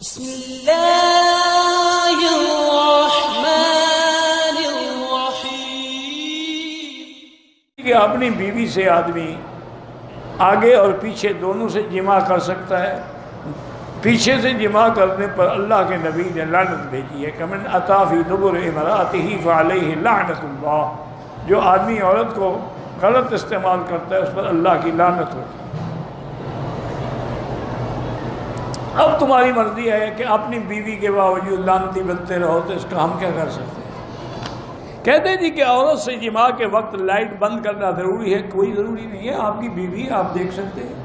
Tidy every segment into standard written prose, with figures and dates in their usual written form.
بسم اللہ الرحمن الرحیم کہ اپنی بیوی سے آدمی آگے اور پیچھے دونوں سے جماع کر سکتا ہے۔ پیچھے سے جماع کرنے پر اللہ کے نبی نے لعنت بھیجی ہے کہ من اتی فی دبر امرأتہ فعلیہ لعنت اللہ، جو آدمی عورت کو غلط استعمال کرتا ہے اس پر اللہ کی لعنت ہوتی ہے۔ اب تمہاری مرضی ہے کہ اپنی بیوی کے باوجود لعنتی بنتے رہو، تو اس کا ہم کیا کر سکتے ہیں؟ کہتے ہیں جی کہ عورت سے جماع کے وقت لائٹ بند کرنا ضروری ہے؟ کوئی ضروری نہیں ہے، آپ کی بیوی آپ دیکھ سکتے ہیں،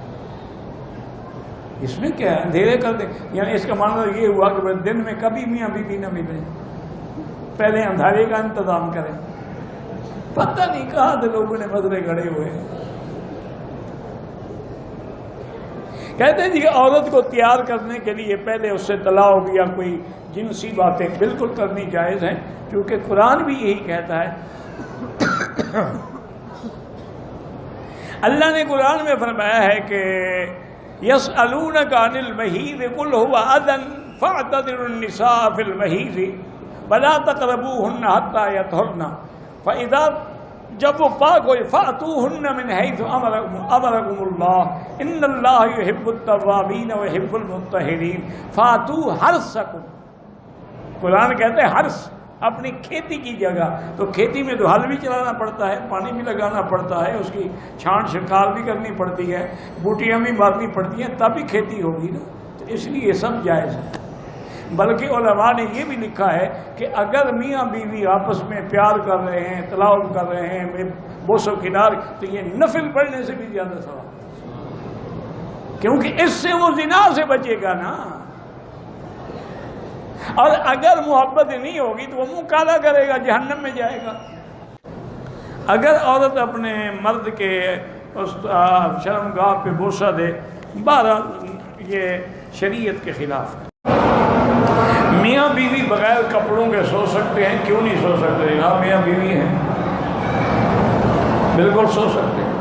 اس میں کیا ہے، اندھیرے کر دیں۔ یعنی اس کا معنی یہ ہوا کہ دن میں کبھی میاں بیوی نہ ملیں، پہلے اندھیرے کا انتظام کریں۔ پتہ نہیں کہاں سے لوگوں نے مسئلے گھڑے ہوئے ہیں۔ کہتے ہیں جی کہ عورت کو تیار کرنے کے لیے پہلے اس سے طلاق یا کوئی جنسی باتیں بالکل کرنی جائز ہیں، کیونکہ قرآن بھی یہی کہتا ہے۔ اللہ نے قرآن میں فرمایا ہے کہ یسألونک عن المحیض قل هو اذى فاعتزلوا النساء في المحیض ولا تقربوهن حتى يطهرن فاذا جب وہ پاک ہوئے فَأْتُوهُنَّ مِنْ حَيْثُ أَمَرَكُمُ اللَّهُ إِنَّ اللَّهَ يُحِبُّ التَّوَّابِينَ وَيُحِبُّ الْمُتَّطَهِّرِينَ فَأْتُوا حَرْثَكُمْ۔ قرآن کہتے ہیں حرث، اپنی کھیتی کی جگہ۔ تو کھیتی میں تو ہل بھی چلانا پڑتا ہے، پانی بھی لگانا پڑتا ہے، اس کی چھانٹ چھکال بھی کرنی پڑتی ہے، بوٹیاں بھی مارنی پڑتی ہیں، تب ہی کھیتی ہوگی نا۔ تو اس لیے یہ سب جائز ہے۔ بلکہ علماء نے یہ بھی لکھا ہے کہ اگر میاں بیوی آپس میں پیار کر رہے ہیں، طلاق کر رہے ہیں، بوس و کنار، تو یہ نفل پڑھنے سے بھی زیادہ ثواب، کیونکہ اس سے وہ زنا سے بچے گا نا۔ اور اگر محبت نہیں ہوگی تو وہ منہ کالا کرے گا، جہنم میں جائے گا۔ اگر عورت اپنے مرد کے اس شرمگاہ پہ بوسہ دے، بہرحال یہ شریعت کے خلاف ہے۔ میاں بیوی بغیر کپڑوں کے سو سکتے ہیں؟ کیوں نہیں سو سکتے؟ ہاں میاں بیوی ہیں، بالکل سو سکتے ہیں۔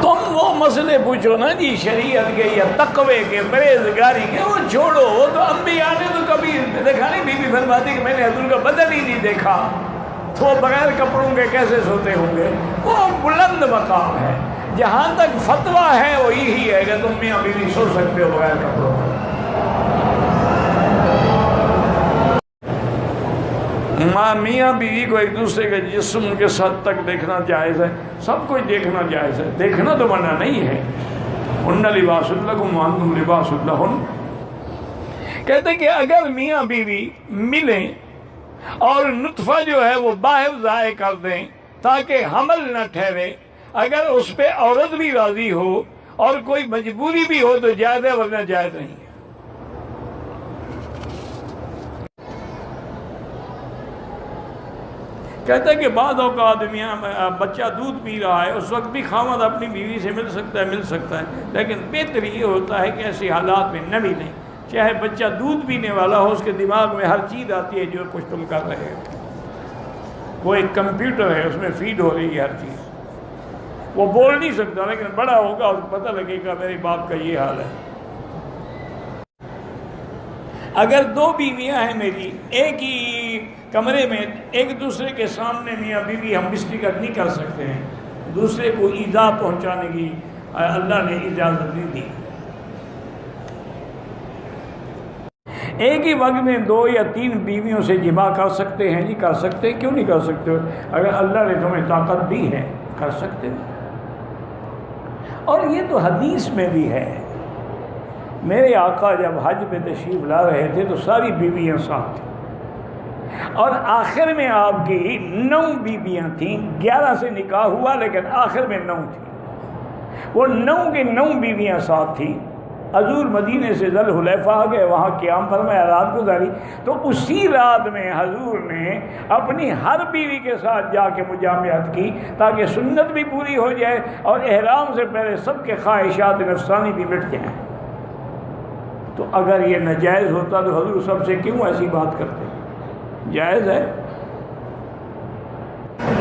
تم وہ مسئلے پوچھو نا جی شریعت کے یا تقوی کے، پرہیزگاری کے، وہ چھوڑو۔ وہ تو انبیاء نے تو کبھی دیکھا نہیں، بیوی فرماتی کہ میں نے حضور کا بدن ہی نہیں دیکھا، تو وہ بغیر کپڑوں کے کیسے سوتے ہوں گے؟ وہ بلند مقام ہے۔ جہاں تک فتویٰ ہے وہ یہی ہے کہ تم میاں بیوی سو سکتے ہو بغیر کپڑوں۔ میاں بیوی کو ایک دوسرے کے جسم کے ساتھ تک دیکھنا جائز ہے، سب کچھ دیکھنا جائز ہے، دیکھنا تو منع نہیں ہے۔ ہن لباس لکم وانتم لباس لہن۔ کہتے ہیں کہ اگر میاں بیوی ملیں اور نطفہ جو ہے وہ باہر ضائع کر دیں تاکہ حمل نہ ٹھہرے، اگر اس پہ عورت بھی راضی ہو اور کوئی مجبوری بھی ہو تو جائز ہے، ورنہ جائز نہیں ہے۔ کہتا ہے کہ بعض اوقات بچہ دودھ پی رہا ہے، اس وقت بھی خاوند اپنی بیوی سے مل سکتا ہے، لیکن بہتر یہ ہوتا ہے کہ ایسی حالات میں نہ ملیں۔ چاہے بچہ دودھ پینے والا ہو، اس کے دماغ میں ہر چیز آتی ہے جو کچھ تم کر رہے ہو۔ وہ ایک کمپیوٹر ہے، اس میں فیڈ ہو رہی ہے ہر چیز۔ وہ بول نہیں سکتا، لیکن بڑا ہوگا اور پتہ لگے گا میرے باپ کا یہ حال ہے۔ اگر دو بیویاں ہیں میری، ایک ہی کمرے میں، ایک دوسرے کے سامنے میاں بیوی ہم مشترکت نہیں کر سکتے ہیں، دوسرے کو ایذا پہنچانے کی اللہ نے اجازت نہیں دی۔ ایک ہی وقت میں 2 یا 3 بیویوں سے جماع کر سکتے ہیں؟ جی کر سکتے ہیں، کیوں نہیں کر سکتے؟ اگر اللہ نے تمہیں طاقت دی ہے کر سکتے ہیں۔ اور یہ تو حدیث میں بھی ہے، میرے آقا جب حج پہ تشریف لا رہے تھے تو ساری بیویاں ساتھ تھیں، اور آخر میں آپ کی 9 بیویاں تھیں، 11 سے نکاح ہوا لیکن آخر میں 9 تھیں۔ وہ 9 کی 9 بیویاں ساتھ تھیں۔ حضور مدینے سے ذی الحلیفہ آ گئے، وہاں قیام فرمایا، رات گزاری، تو اسی رات میں حضور نے اپنی ہر بیوی کے ساتھ جا کے مجامعت کی تاکہ سنت بھی پوری ہو جائے اور احرام سے پہلے سب کے خواہشات نفسانی بھی مٹ جائیں۔ تو اگر یہ ناجائز ہوتا تو حضور سب سے کیوں ایسی بات کرتے؟ جائز ہے۔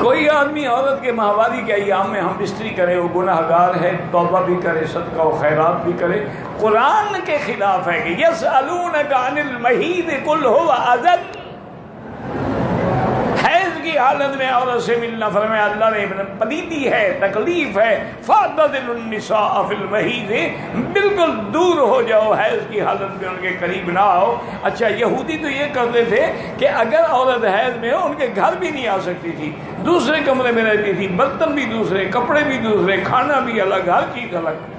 کوئی آدمی عورت کے ماہواری کے ایام میں ہم بستری کرے وہ گناہ گار ہے، توبہ بھی کرے، صدقہ و خیرات بھی کرے، قرآن کے خلاف ہے کہ یسألونک عن المحیض قل هو اذى، حیض کی حالت میں عورت سے ملنا فرمایا اللہ نے پلیدی ہے، تکلیف ہے، فاعتزلوا النساء فی المحیض، بالکل دور ہو جاؤ، حیض کی حالت میں ان کے قریب نہ آؤ۔ اچھا یہودی تو یہ کرتے تھے کہ اگر عورت حیض میں ہو ان کے گھر بھی نہیں آ سکتی تھی، دوسرے کمرے میں رہتی تھی، برتن بھی دوسرے، کپڑے بھی دوسرے، کھانا بھی الگ، ہر چیز الگ۔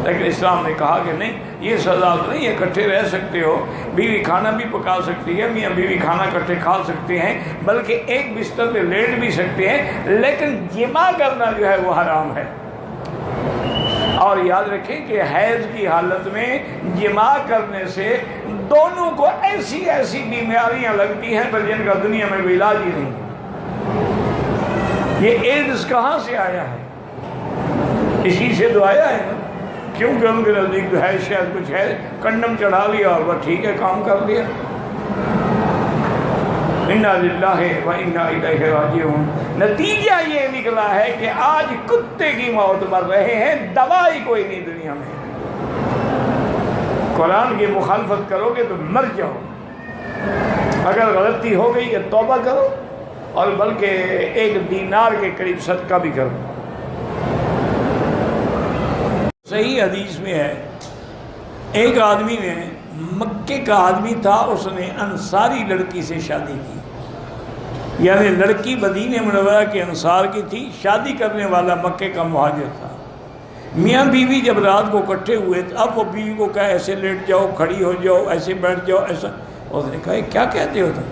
لیکن اسلام نے کہا کہ نہیں، یہ سزا تو نہیں، اکٹھے رہ سکتے ہو، بیوی کھانا بھی پکا سکتی ہے، میاں بیوی کھانا اکٹھے کھا سکتے ہیں، بلکہ ایک بستر پہ لیٹ بھی سکتے ہیں، لیکن جماع کرنا جو ہے وہ حرام ہے۔ اور یاد رکھیں کہ حیض کی حالت میں جماع کرنے سے دونوں کو ایسی ایسی بیماریاں لگتی ہیں پر جن کا دنیا میں کوئی علاج ہی نہیں۔ یہ ایڈز کہاں سے آیا ہے؟ اسی سے تو آیا ہے نا، کیونکہ ان کے نزدیک تو ہے شاید کچھ ہے، کنڈم چڑھا لیا اور بس ٹھیک ہے، کام کر لیا۔ انا للہ و انا الیہ راجعون۔ نتیجہ یہ نکلا ہے کہ آج کتے کی موت مر رہے ہیں، دوائی کوئی نہیں دنیا میں۔ قرآن کی مخالفت کرو گے تو مر جاؤ، اگر غلطی ہو گئی کہ توبہ کرو، اور بلکہ 1 دینار کے قریب صدقہ بھی کرو۔ صحیح حدیث میں ہے، ایک آدمی نے، مکے کا آدمی تھا، اس نے انصاری لڑکی سے شادی کی، یعنی لڑکی مدینہ منورہ کے انصار کی تھی، شادی کرنے والا مکے کا مہاجر تھا۔ میاں بیوی جب رات کو اکٹھے ہوئے، اب وہ بیوی کو کہا ایسے لیٹ جاؤ، کھڑی ہو جاؤ، ایسے بیٹھ جاؤ، ایسا۔ اس نے کہا کیا کہتے ہو تم؟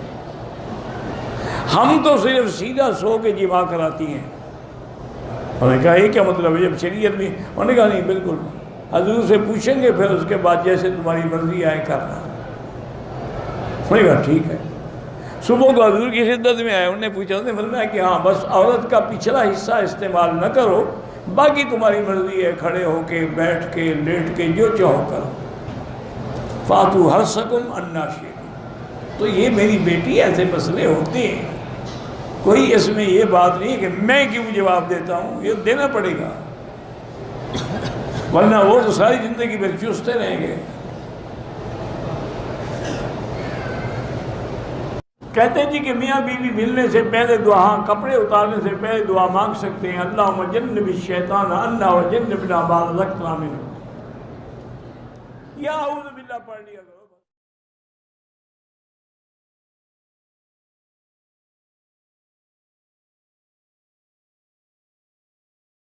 ہم تو صرف سیدھا سو کے جماع کراتی ہیں۔ انہوں نے کہا یہ کیا مطلب ہے جب شریعت میں؟ انہوں نے کہا نہیں، بالکل حضور سے پوچھیں گے، پھر اس کے بعد جیسے تمہاری مرضی آئے کرنا۔ انہوں نے کہا ٹھیک ہے۔ صبح کو حضور کی خدمت میں آئے، انہوں نے پوچھا، انہوں نے فرمایا کہ ہاں بس عورت کا پچھلا حصہ استعمال نہ کرو، باقی تمہاری مرضی ہے، کھڑے ہو کے، بیٹھ کے، لیٹ کے، جو چاہو کرو۔ فاتو حرثکم انا شئتم۔ تو یہ میری بیٹی ایسے مسئلے ہوتے ہیں، کوئی اس میں یہ بات نہیں کہ میں کیوں جواب دیتا ہوں، یہ دینا پڑے گا، ورنہ وہ تو ساری زندگی پھر چوستے رہیں گے۔ کہتے ہیں جی کہ میاں بیوی ملنے سے پہلے دعا، کپڑے اتارنے سے پہلے دعا مانگ سکتے ہیں، اللہم جنب الشیطان عنا وجنبنا ما رزقتنا منہ، یا اعوذ باللہ پڑھ لیا۔